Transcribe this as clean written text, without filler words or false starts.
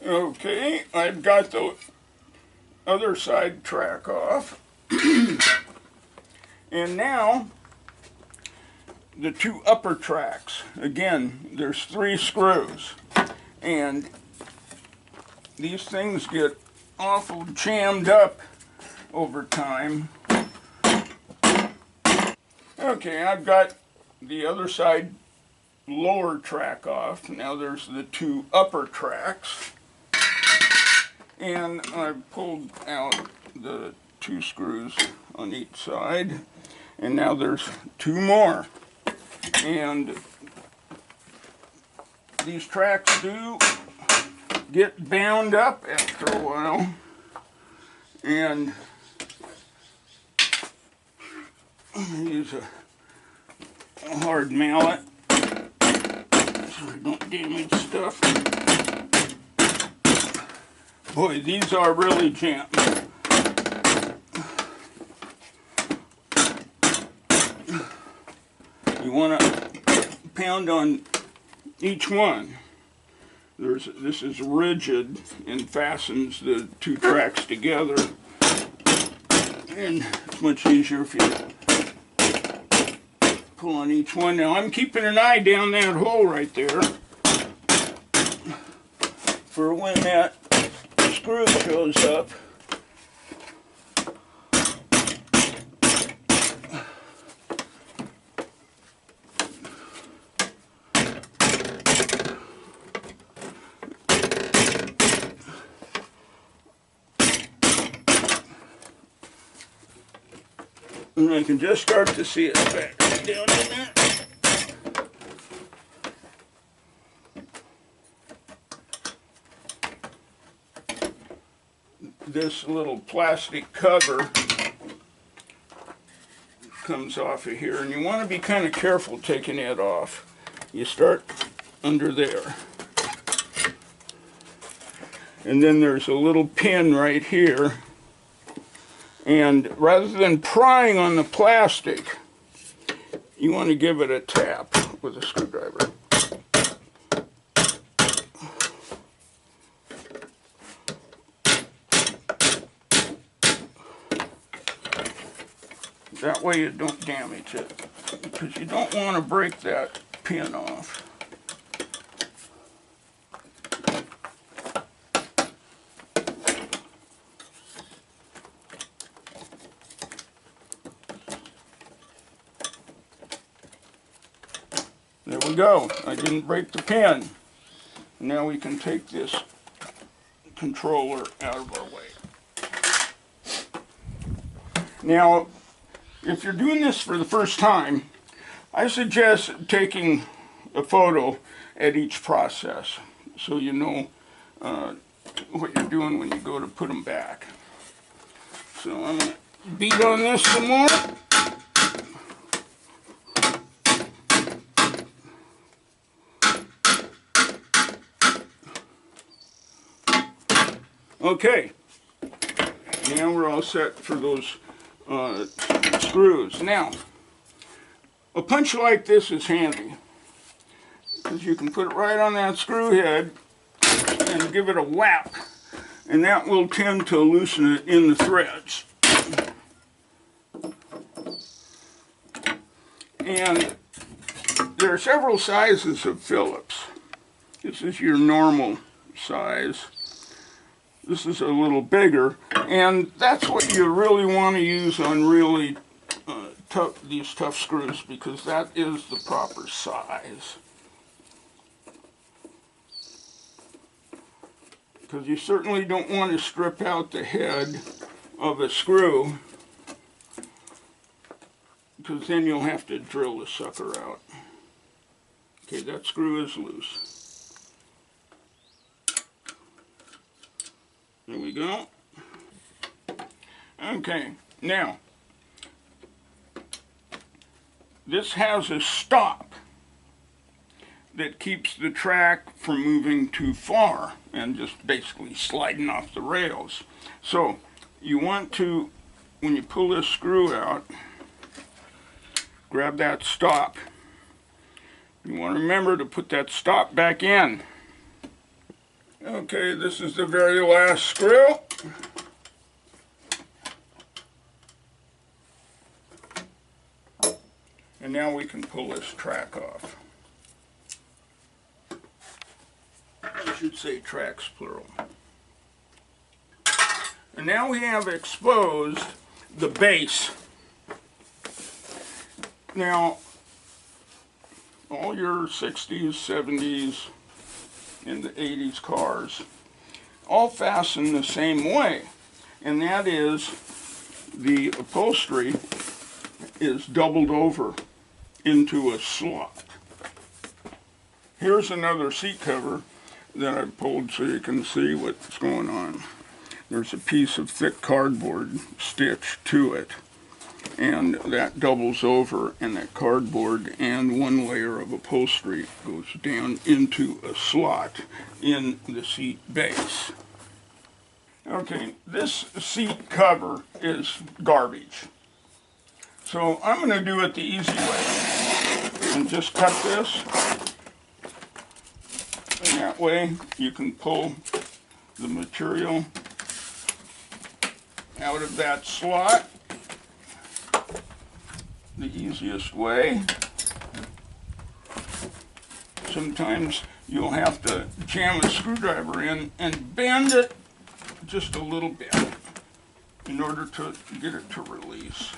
Okay, I've got the other side track off. And now the two upper tracks. Again, there's 3 screws. And these things get awful jammed up over time. Okay, I've got the other side lower track off. Now there's the 2 upper tracks. And I've pulled out the 2 screws on each side. And now there's 2 more. And these tracks do get bound up after a while. And use a hard mallet so I don't damage stuff. Boy, these are really jammed. You want to pound on each one. This is rigid and fastens the 2 tracks together. And it's much easier if you pull on each one. Now I'm keeping an eye down that hole right there for when that screw shows up. And I can just start to see it back down in there. This little plastic cover comes off of here, and you want to be kind of careful taking it off. You start under there. And then there's a little pin right here. And rather than prying on the plastic, you want to give it a tap with a screwdriver. That way you don't damage it, because you don't want to break that pin off. There we go. I didn't break the pin. Now we can take this controller out of our way. Now, if you're doing this for the first time, I suggest taking a photo at each process so you know what you're doing when you go to put them back. So I'm going to beat on this some more. Okay, now we're all set for those screws. Now, a punch like this is handy, because you can put it right on that screw head and give it a whap, and that will tend to loosen it in the threads. And there are several sizes of Phillips. This is your normal size. This is a little bigger, and that's what you really want to use on really these tough screws, because that is the proper size. Because you certainly don't want to strip out the head of a screw, because then you'll have to drill the sucker out. Okay, that screw is loose. There we go. Okay, now, this has a stop that keeps the track from moving too far and just basically sliding off the rails. So, you want to, when you pull this screw out, grab that stop. You want to remember to put that stop back in. Okay, this is the very last screw. And now we can pull this track off. I should say tracks plural. And now we have exposed the base. Now, all your 60s, 70s, and the 80s cars all fasten the same way. And that is, the upholstery is doubled over into a slot. Here's another seat cover that I pulled so you can see what's going on. There's a piece of thick cardboard stitched to it, and that doubles over, and that cardboard and one layer of upholstery goes down into a slot in the seat base. Okay, this seat cover is garbage. So I'm going to do it the easy way and just cut this. And that way you can pull the material out of that slot the easiest way. Sometimes you'll have to jam a screwdriver in and bend it just a little bit in order to get it to release.